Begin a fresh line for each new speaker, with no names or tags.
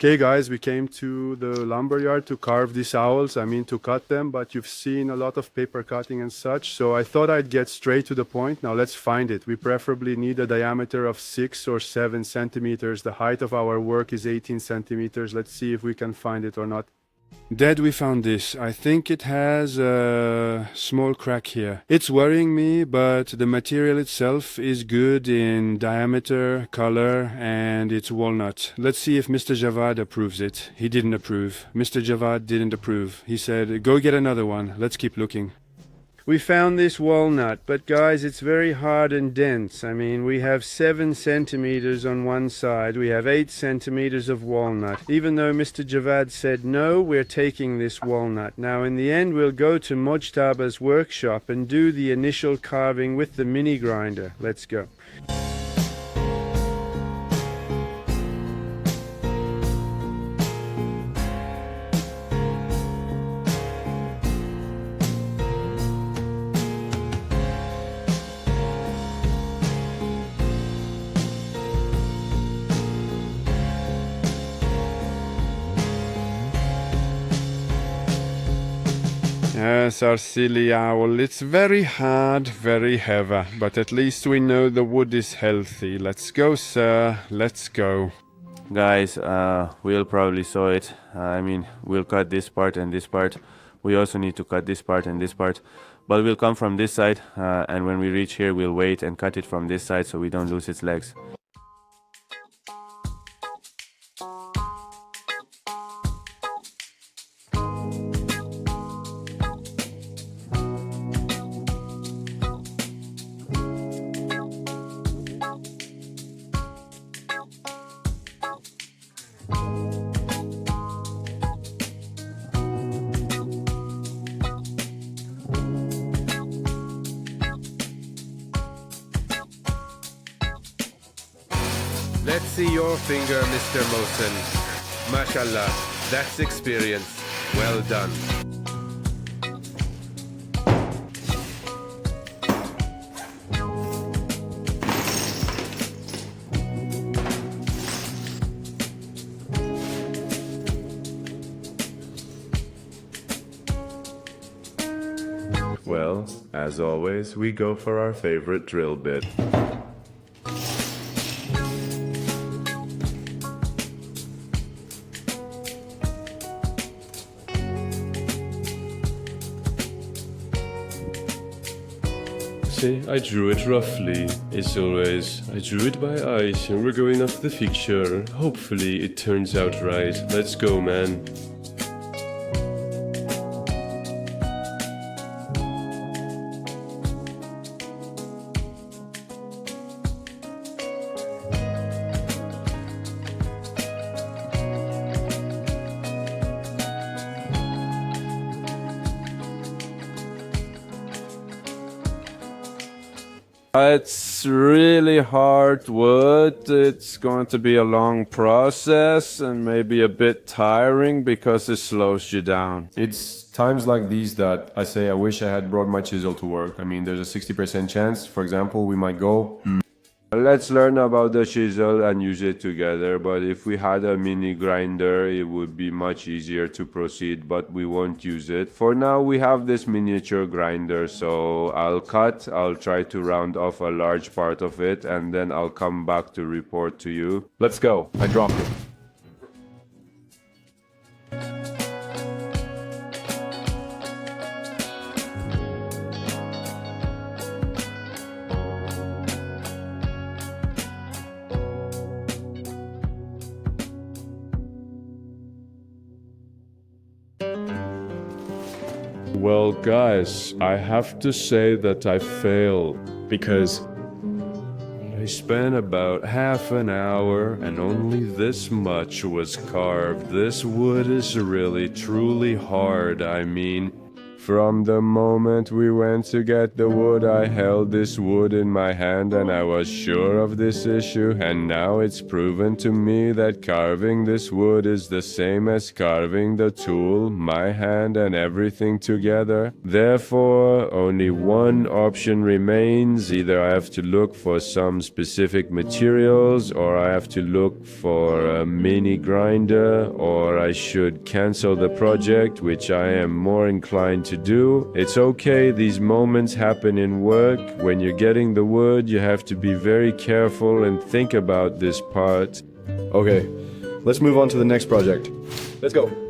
Okay guys, we came to the lumberyard to carve these owls, to cut them, but you've seen a lot of paper cutting and such, so I thought I'd get straight to the point. Now let's find it. We preferably need a diameter of 6 or 7 centimeters. The height of our work is 18 centimeters. Let's see if we can find it or not. Dad, we found this. I think it has a small crack here. It's worrying me, but the material itself is good in diameter, color, and it's walnut. Let's see if Mr. Javad approves it. He didn't approve. Mr. Javad didn't approve. He said, go get another one. Let's keep looking. We found this walnut, but guys, it's very hard and dense. We have 7 centimeters on one side. We have 8 centimeters of walnut. Even though Mr. Javad said no, we're taking this walnut. Now, in the end, we'll go to Mojtaba's workshop and do the initial carving with the mini grinder. Let's go. Yes, our silly owl. It's very hard, very heavy, but at least we know the wood is healthy. Let's go, sir. Let's go.
Guys, we'll probably saw it. We'll cut this part and this part. We also need to cut this part and this part. But we'll come from this side, and when we reach here, we'll wait and cut it from this side so we don't lose its legs.
Let's see your finger, Mr. Mohsen. Mashallah, that's experience. Well done.
Well, as always, we go for our favorite drill bit. See, I drew it roughly. As always, I drew it by eyes and we're going off the picture. Hopefully it turns out right. Let's go, man.
It's really hard wood. It's going to be a long process and maybe a bit tiring because it slows you down.
It's times like these that I say I wish I had brought my chisel to work. There's a 60% chance, for example, we might go.
Let's learn about the chisel and use it together, but if we had a mini grinder it would be much easier to proceed, but we won't use it. For now we have this miniature grinder, so I'll try to round off a large part of it and then I'll come back to report to you.
Let's go. I dropped it.
Well, guys, I have to say that I failed.
Because
I spent about half an hour and only this much was carved. This wood is really, truly hard.
From the moment we went to get the wood, I held this wood in my hand and I was sure of this issue. And now it's proven to me that carving this wood is the same as carving the tool, my hand and everything together. Therefore, only one option remains. Either I have to look for some specific materials, or I have to look for a mini grinder, or I should cancel the project, which I am more inclined to do. It's okay, these moments happen in work. When you're getting the wood, you have to be very careful and think about this part.
Okay, let's move on to the next project. Let's go.